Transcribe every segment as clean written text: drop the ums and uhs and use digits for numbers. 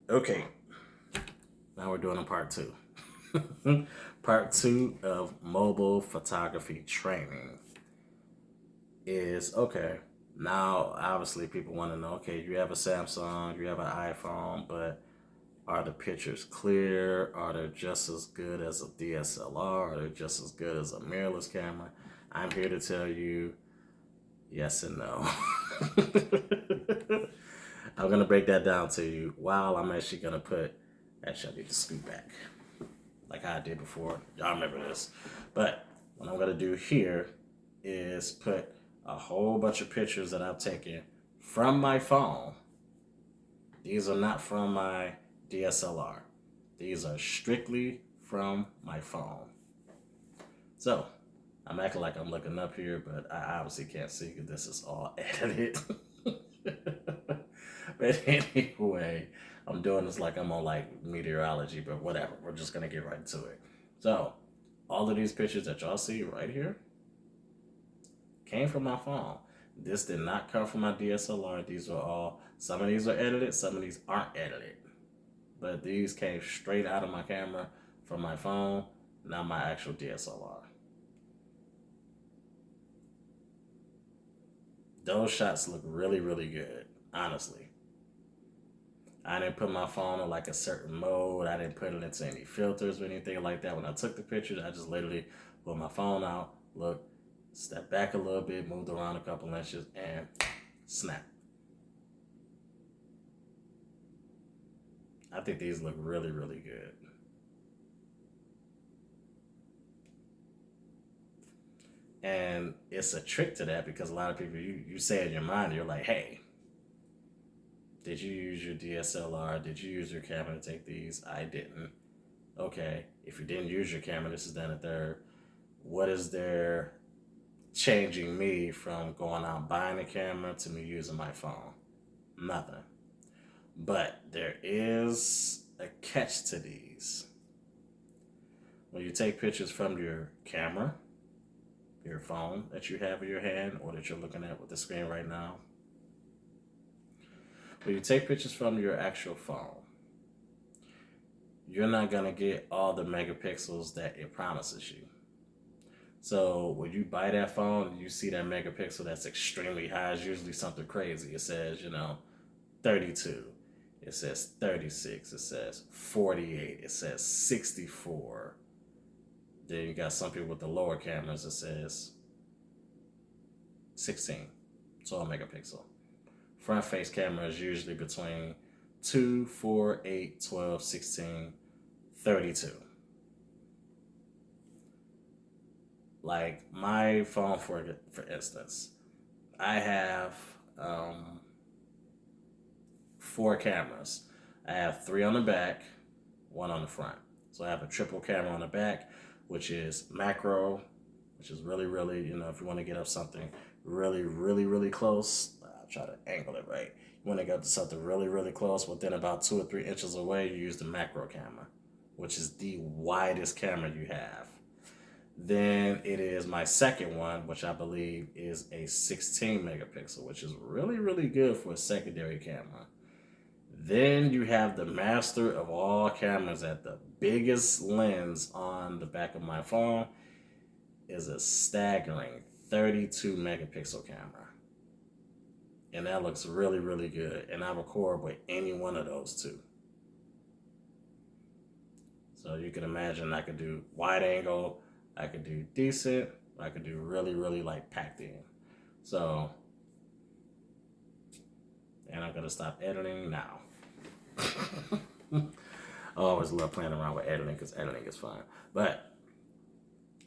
Okay, now we're doing a part two. Part two of mobile photography training is okay. Now, obviously, people want to know okay, you have a Samsung, you have an iPhone, but are the pictures clear? Are they just as good as a DSLR? Are they just as good as a mirrorless camera? I'm here to tell you yes and no. I'm going to break that down to you while I'm actually going to put, actually, I need to scoot back like I did before. Y'all remember this. But what I'm going to do here is put a whole bunch of pictures that I've taken from my phone. These are not from my DSLR. These are strictly from my phone. So, I'm acting like I'm looking up here, but I obviously can't see because this is all edited. But anyway, I'm doing this like I'm on like meteorology, but whatever. We're just gonna get right to it. So, all of these pictures that y'all see right here came from my phone. This did not come from my DSLR. These were all, some of these are edited, some of these aren't edited. But these came straight out of my camera from my phone, not my actual DSLR. Those shots look really, really good, honestly. I didn't put my phone in like a certain mode. I didn't put it into any filters or anything like that. When I took the pictures, I just literally put my phone out, look, step back a little bit, moved around a couple inches, and snap. I think these look really, really good. And it's a trick to that because a lot of people, you say in your mind, you're like, hey, did you use your DSLR? Did you use your camera to take these? I didn't. Okay, if you didn't use your camera, this is then a third. What is there changing me from going out buying a camera to me using my phone? Nothing. But there is a catch to these. When you take pictures from your camera, your phone that you have in your hand or that you're looking at with the screen right now, when you take pictures from your actual phone, you're not going to get all the megapixels that it promises you. So when you buy that phone and you see that megapixel that's extremely high, it's usually something crazy. It says, 32. It says 36. It says 48. It says 64. Then you got some people with the lower cameras that says 16. It's all megapixel. Front face camera is usually between 2, 4, 8, 12, 16, 32. Like my phone, for instance, I have 4 cameras. I have 3 on the back, 1 on the front. So I have a triple camera on the back, which is macro, which is really, really, if you want to get up something really, really, really close, I'll try to angle it right. You want to get to something really, really close, within about 2 or 3 inches away, you use the macro camera, which is the widest camera you have. Then it is my second one, which I believe is a 16 megapixel, which is really, really good for a secondary camera. Then you have the master of all cameras at the biggest lens on the back of my phone is a staggering 32 megapixel camera. And that looks really, really good. And I record with any one of those two. So you can imagine I could do wide angle, I could do decent, I could do really, really like packed in. So, and I'm gonna stop editing now. I always love playing around with editing because editing is fun. But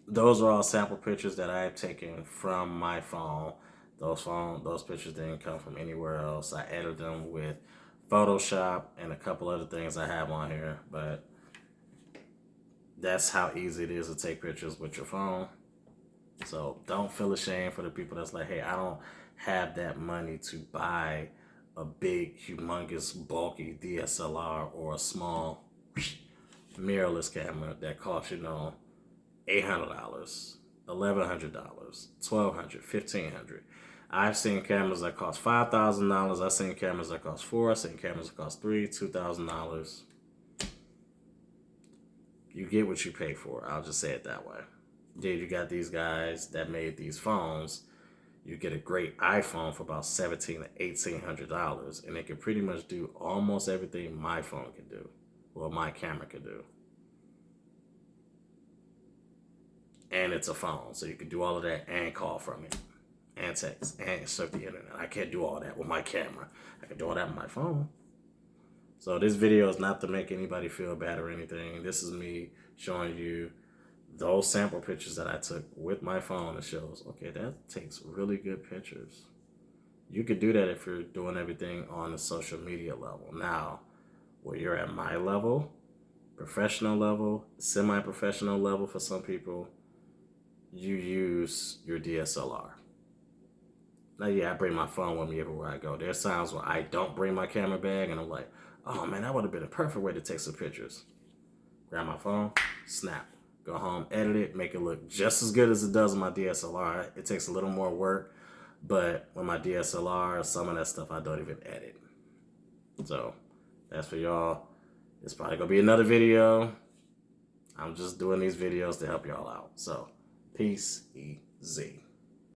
those are all sample pictures that I've taken from my phone. Those pictures didn't come from anywhere else. I edited them with Photoshop and a couple other things I have on here, but that's how easy it is to take pictures with your phone. So don't feel ashamed for the people that's like, hey, I don't have that money to buy a big, humongous, bulky DSLR or a small mirrorless camera that costs, $800, $1,100, $1,200, $1,500. I've seen cameras that cost $5,000. I've seen cameras that cost $4,000. I've seen cameras that cost $3,000, $2,000. You get what you pay for. I'll just say it that way. Then you got these guys that made these phones. You get a great iPhone for about $1,700 to $1,800, and it can pretty much do almost everything my phone can do, or my camera can do. And it's a phone, so you can do all of that and call from it, and text, and surf the internet. I can't do all that with my camera. I can do all that with my phone. So this video is not to make anybody feel bad or anything. This is me showing you those sample pictures that I took with my phone. It shows, okay, that takes really good pictures. You could do that if you're doing everything on a social media level. Now, where you're at my level, professional level, semi-professional level for some people, you use your DSLR. Now, yeah, I bring my phone with me everywhere I go. There's times where I don't bring my camera bag, and I'm like, oh man, that would have been a perfect way to take some pictures. Grab my phone, snap. Go home, edit it, make it look just as good as it does on my DSLR. It takes a little more work, but with my DSLR, some of that stuff I don't even edit. So that's for y'all. It's probably gonna be another video. I'm just doing these videos to help y'all out. So peace, easy.